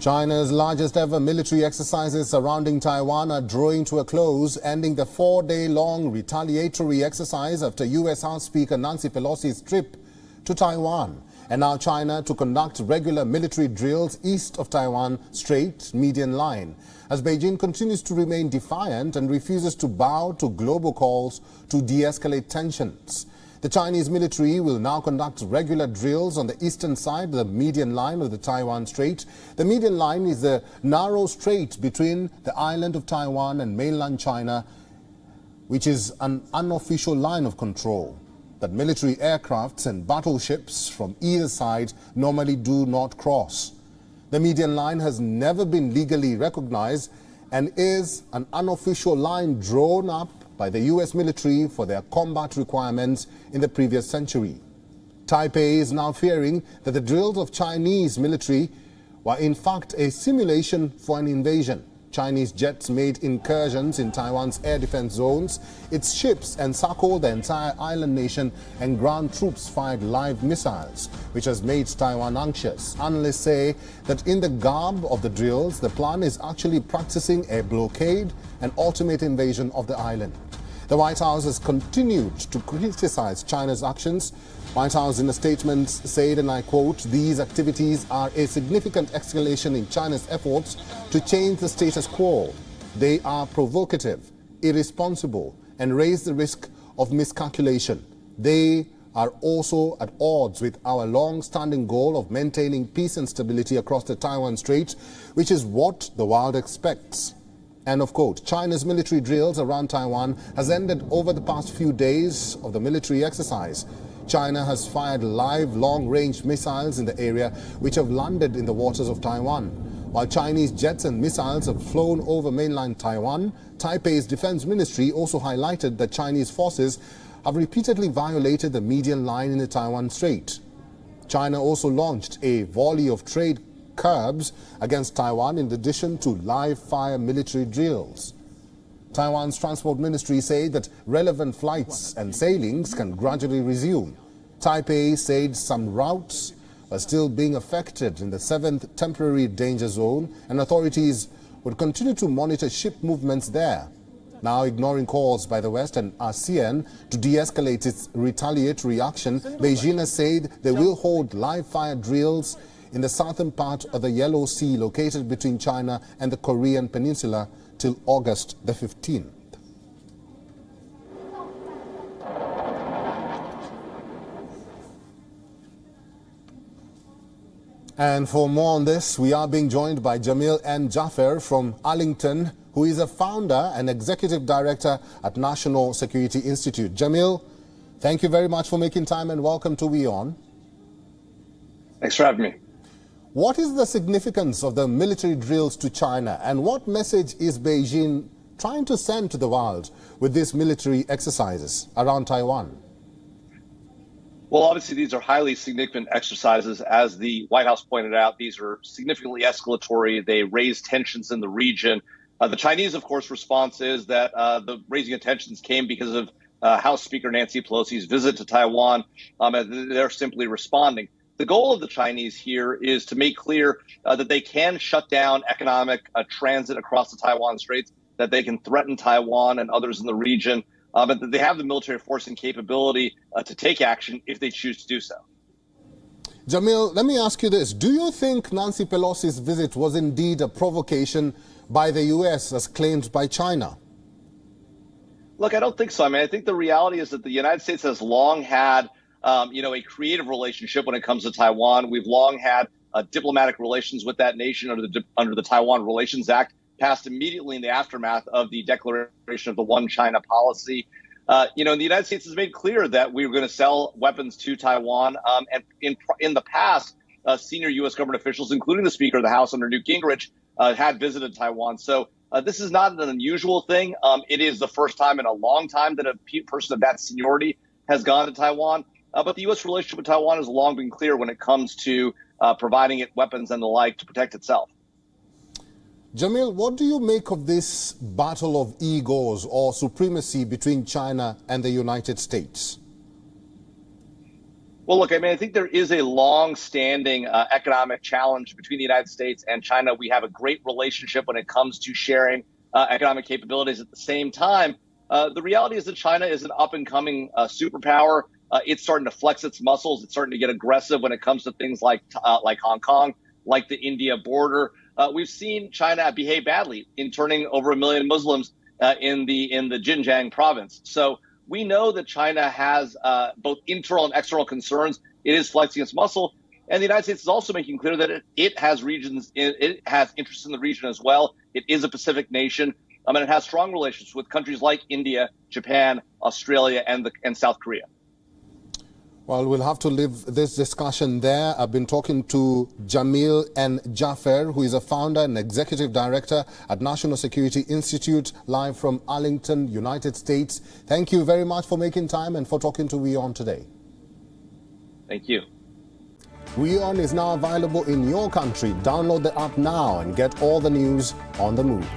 China's largest ever military exercises surrounding Taiwan are drawing to a close, ending the 4-day-long retaliatory exercise after U.S. House Speaker Nancy Pelosi's trip to Taiwan. And now China to conduct regular military drills east of Taiwan Strait median line, as Beijing continues to remain defiant and refuses to bow to global calls to de-escalate tensions. The Chinese military will now conduct regular drills on the eastern side of the median line of the Taiwan Strait. The median line is the narrow strait between the island of Taiwan and mainland China, which is an unofficial line of control that military aircrafts and battleships from either side normally do not cross. The median line has never been legally recognized and is an unofficial line drawn up by the U.S. military for their combat requirements in the previous century. Taipei is now fearing that the drills of Chinese military were in fact a simulation for an invasion. Chinese jets made incursions in Taiwan's air defense zones. Its ships encircled the entire island nation, and ground troops fired live missiles, which has made Taiwan anxious. Analysts say that in the garb of the drills, the plan is actually practicing a blockade and ultimate invasion of the island. The White House has continued to criticize China's actions. White House in a statement said, and I quote, "These activities are a significant escalation in China's efforts to change the status quo. They are provocative, irresponsible, and raise the risk of miscalculation. They are also at odds with our long-standing goal of maintaining peace and stability across the Taiwan Strait, which is what the world expects." End of quote. China's military drills around Taiwan has ended over the past few days of the military exercise. China has fired live long-range missiles in the area, which have landed in the waters of Taiwan. While Chinese jets and missiles have flown over mainland Taiwan, Taipei's defense ministry also highlighted that Chinese forces have repeatedly violated the median line in the Taiwan Strait. China also launched a volley of trade curbs against Taiwan in addition to live-fire military drills. Taiwan's transport ministry said that relevant flights and sailings can gradually resume. Taipei said some routes are still being affected in the 7th temporary danger zone, and authorities would continue to monitor ship movements there. Now ignoring calls by the West and ASEAN to de-escalate its retaliatory action, Beijing has said they will hold live-fire drills in the southern part of the Yellow Sea located between China and the Korean Peninsula till August the 15th. And for more on this, we are being joined by Jamil N. Jaffer from Arlington, who is a founder and executive director at National Security Institute. Jamil, thank you very much for making time and welcome to WION. Thanks for having me. What is the significance of the military drills to China, and what message is Beijing trying to send to the world with these military exercises around Taiwan? Well, obviously, these are highly significant exercises. As the White House pointed out, these are significantly escalatory. They raise tensions in the region. The Chinese, of course, response is that the raising of tensions came because of House Speaker Nancy Pelosi's visit to Taiwan, and they're simply responding. The goal of the Chinese here is to make clear that they can shut down economic transit across the Taiwan Straits, that they can threaten Taiwan and others in the region, and that they have the military force and capability to take action if they choose to do so. Jamil, let me ask you this. Do you think Nancy Pelosi's visit was indeed a provocation by the U.S. as claimed by China? Look, I don't think so. I mean, I think the reality is that the United States has long had a creative relationship when it comes to Taiwan. We've long had diplomatic relations with that nation under the Taiwan Relations Act, passed immediately in the aftermath of the declaration of the One China policy. And the United States has made clear that we were going to sell weapons to Taiwan. And in the past, senior U.S. government officials, including the Speaker of the House under Newt Gingrich, had visited Taiwan. So this is not an unusual thing. It is the first time in a long time that a person of that seniority has gone to Taiwan. But the U.S. relationship with Taiwan has long been clear when it comes to providing it weapons and the like to protect itself. Jamil, what do you make of this battle of egos or supremacy between China and the United States? Well, look, I mean, I think there is a long-standing economic challenge between the United States and China. We have a great relationship when it comes to sharing economic capabilities. At the same time, the reality is that China is an up-and-coming superpower. It's starting to flex its muscles. It's starting to get aggressive when it comes to things like Hong Kong, like the India border. We've seen China behave badly in turning over 1 million Muslims in the Xinjiang province. So we know that China has both internal and external concerns. It is flexing its muscle, and the United States is also making clear that it has regions, it has interests in the region as well. It is a Pacific nation, and it has strong relations with countries like India, Japan, Australia, and South Korea. Well, we'll have to leave this discussion there. I've been talking to Jamil N. Jaffer, who is a founder and executive director at National Security Institute, live from Arlington, United States. Thank you very much for making time and for talking to WION today. Thank you. WION is now available in your country. Download the app now and get all the news on the move.